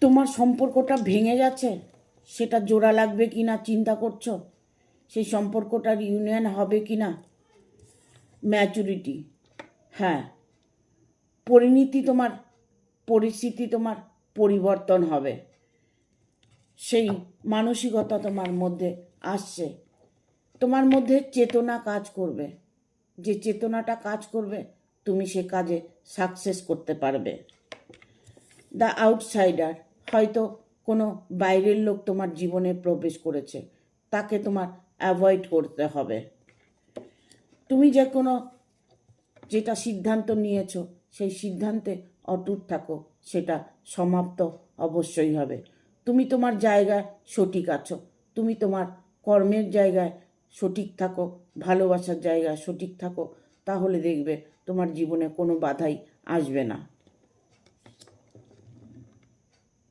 তোমার সম্পর্কটা ভেঙে গেছে, সেটা জোড়া লাগবে কি না চিন্তা করছো, সেই সম্পর্কটার ইউনিয়ন হবে কি না। ম্যাচুরিটি, হ্যাঁ, পরিণতি তোমার, পরিস্থিতি তোমার পরিবর্তন হবে, সেই মানসিকতা তোমার মধ্যে আসছে, তোমার মধ্যে চেতনা কাজ করবে, যে চেতনাটা কাজ করবে তুমি সে কাজে সাকসেস করতে পারবে। দ্য আউটসাইডার, হয়তো কোনো বাইরের লোক তোমার জীবনে প্রবেশ করেছে, তাকে তোমার অ্যাভয়েড করতে হবে। তুমি যে কোনো যেটা সিদ্ধান্ত নিয়েছো সেই সিদ্ধান্তে অটুট থাকো, সেটা সমাপ্ত অবশ্যই হবে। তুমি তোমার জায়গায় সঠিক আছো, তুমি তোমার কর্মের জায়গায় সঠিক থাকো, ভালোবাসার জায়গায় সঠিক থাকো, তাহলে দেখবে তোমার জীবনে কোনো বাধাই আসবে না।